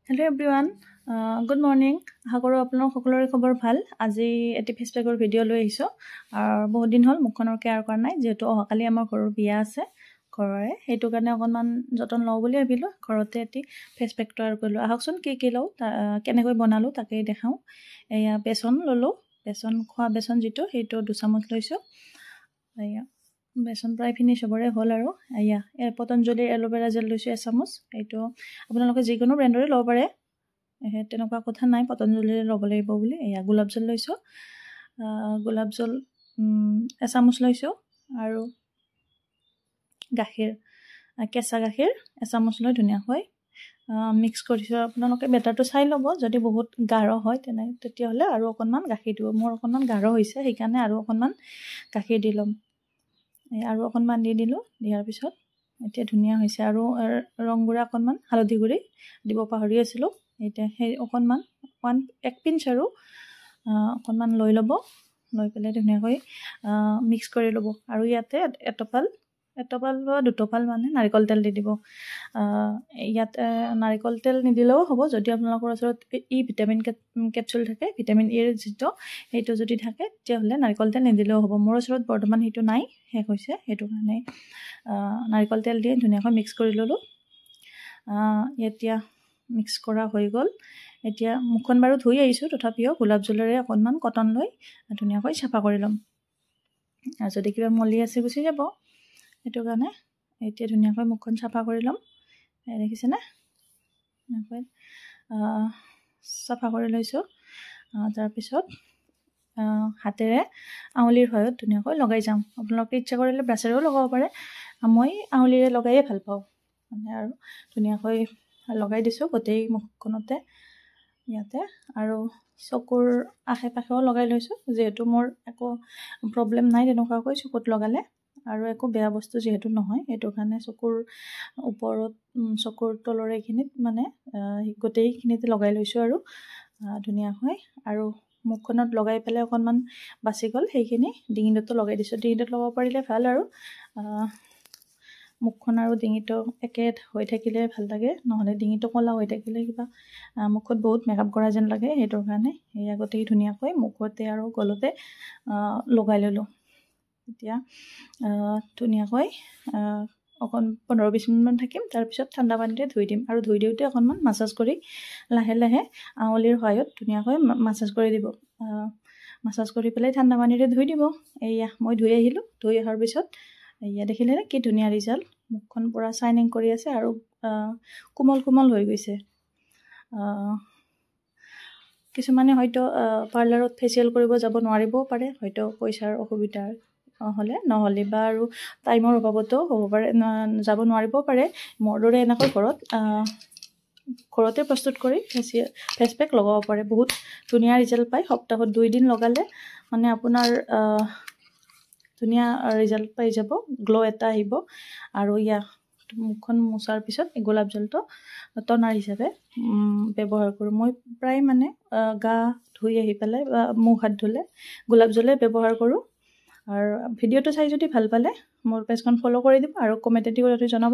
Hello everyone, good morning. আশা কৰোঁ আপোনালোক সকলোৰে খবৰ ভাল। আজি এটি ফেচ পেকৰ ভিডিঅ' লৈ আহিছোঁ। বহুত দিন হ'ল মুখখনৰ কেয়াৰ কৰা নাই, যিহেতু অহাকালি আমাৰ ঘৰৰ বিয়া আছে ঘৰৰে, সেইটো কাৰণে অকণমান যতন লওঁ বুলি ভাবিলোঁ। ঘৰতে এটি ফেচ পেক তৈয়াৰ কৰিলোঁ। আহকচোন কি লওঁ, কেনেকৈ বনালোঁ তাকেই দেখাওঁ। এয়া বেচন ল'লোঁ, খোৱা বেচন যিটো, সেইটো 2 চামুচ লৈছোঁ। এয়া বেচন প্ৰায় ফিনিছ হ'বৰে হ'ল আৰু। এয়া পতঞ্জলীৰ এল'ভেৰা জেল লৈছোঁ 1 চামুচ। এইটো আপোনালোকে যিকোনো ব্ৰেণ্ডৰে ল'ব পাৰে, তেনেকুৱা কথা নাই পতঞ্জলীৰে ল'ব লাগিব বুলি। এয়া গোলাপ জল লৈছোঁ, গোলাপ জল 1 চামুচ লৈছোঁ। আৰু গাখীৰ, কেঁচা গাখীৰ 1 চামুচ লৈ ধুনীয়াকৈ মিক্স কৰিছোঁ। আপোনালোকে বেটাৰটো চাই ল'ব, যদি বহুত গাঢ় হয় তেতিয়াহ'লে আৰু অকণমান গাখীৰ দিব। মোৰ অকণমান গাঢ় হৈছে, সেইকাৰণে আৰু অকণমান গাখীৰ দি ল'ম। আৰু অকণমান দি দিলোঁ, দিয়াৰ পিছত এতিয়া ধুনীয়া হৈছে। আৰু ৰং গুড়া অকণমান, হালধি গুড়ি দিব পাহৰি আছিলোঁ। এতিয়া সেই অকণমান 1 পিঞ্চ আৰু অকণমান লৈ ল'ব, লৈ পেলাই ধুনীয়াকৈ মিক্স কৰি ল'ব। আৰু ইয়াতে এটোপাল বা 2 টোপাল মানে নাৰিকল তেল দি দিব। ইয়াত নাৰিকল তেল নিদিলেও হ'ব, যদি আপোনালোকৰ ওচৰত ভিটামিন কেপচুল থাকে, ভিটামিন ইৰ যিটো, সেইটো যদি থাকে তেতিয়াহ'লে নাৰিকল তেল নিদিলেও হ'ব। মোৰ ওচৰত বৰ্তমান সেইটো নাই, শেষ হৈছে, সেইটো কাৰণে নাৰিকল তেল দি ধুনীয়াকৈ মিক্স কৰি ল'লোঁ। এতিয়া মিক্স কৰা হৈ গ'ল। এতিয়া মুখখন বাৰু ধুই আহিছোঁ, তথাপিও গোলাপ জলেৰে অকণমান কটন লৈ ধুনীয়াকৈ চাফা কৰি ল'ম। আৰু যদি কিবা মলি আছে গুচি যাব, সেইটো কাৰণে এতিয়া ধুনীয়াকৈ মুখখন চাফা কৰি ল'ম। দেখিছেনে, এনেকৈ চাফা কৰি লৈছোঁ। তাৰপিছত হাতেৰে আঙুলিৰ সহায়ত ধুনীয়াকৈ লগাই যাম। আপোনালোকে ইচ্ছা কৰিলে ব্ৰাছেৰেও লগাব পাৰে, মই আঙুলিৰে লগাইয়ে ভাল পাওঁ মানে। আৰু ধুনীয়াকৈ লগাই দিছোঁ গোটেই মুখখনতে ইয়াতে। আৰু চকুৰ আশে পাশেও লগাই লৈছোঁ, যিহেতু মোৰ একো প্ৰব্লেম নাই তেনেকুৱাকৈ চকুত লগালে, আৰু একো বেয়া বস্তু যিহেতু নহয়, সেইটো কাৰণে চকুৰ ওপৰত, চকুৰ তলৰ এইখিনিত মানে গোটেইখিনিতে লগাই লৈছোঁ আৰু ধুনীয়াকৈ। আৰু মুখখনত লগাই পেলাই অকণমান বাচি গ'ল, সেইখিনি ডিঙিটোতো লগাই দিছোঁ। ডিঙিটোত লগাব পাৰিলে ভাল, আৰু মুখখন আৰু ডিঙিটো একে হৈ থাকিলে ভাল লাগে, নহ'লে ডিঙিটো ক'লা হৈ থাকিলে কিবা মুখত বহুত মেকআপ কৰা যেন লাগে, সেইটোৰ কাৰণে সেয়া গোটেই ধুনীয়াকৈ মুখতে আৰু গলতে লগাই ল'লোঁ। এতিয়া ধুনীয়াকৈ 15-20 মিনিটমান থাকিম, তাৰপিছত ঠাণ্ডা পানীৰে ধুই দিম। আৰু ধুই দিওঁতে অকণমান মাছাজ কৰি লাহে লাহে আঙুলিৰ সহায়ত ধুনীয়াকৈ মাছাজ কৰি দিব। মাছাজ কৰি পেলাই ঠাণ্ডা পানীৰে ধুই দিব। এয়া মই ধুই আহিলোঁ, ধুই অহাৰ পিছত এয়া দেখিলেনে কি ধুনীয়া ৰিজাল্ট। মুখখন পূৰা চাইনিং কৰি আছে আৰু কোমল হৈ গৈছে। কিছুমানে হয়তো পাৰ্লাৰত ফেচিয়েল কৰিব যাব নোৱাৰিবও পাৰে, হয়তো পইচাৰ অসুবিধাৰ নহ'লে বা আৰু টাইমৰ অভাৱতো হ'ব পাৰে, যাব নোৱাৰিবও পাৰে। মোৰ দৰে এনেকৈ ঘৰতে প্ৰস্তুত কৰি ফেচ পেক লগাব পাৰে, বহুত ধুনীয়া ৰিজাল্ট পায়। সপ্তাহত 2 দিন লগালে মানে আপোনাৰ ধুনীয়া ৰিজাল্ট পাই যাব, গ্ল' এটা আহিব। আৰু মুখখন মোচাৰ পিছত এই গোলাপ জলটো টনাৰ হিচাপে ব্যৱহাৰ কৰোঁ। মই প্ৰায় মানে গা ধুই আহি পেলাই বা মুখ হাত ধুলে গোলাপ জলে ব্যৱহাৰ কৰোঁ। আৰু ভিডিঅ'টো চাই যদি ভাল পালে মোৰ পেজখন ফ'ল' কৰি দিব, আৰু কমেণ্টেদি জনাব।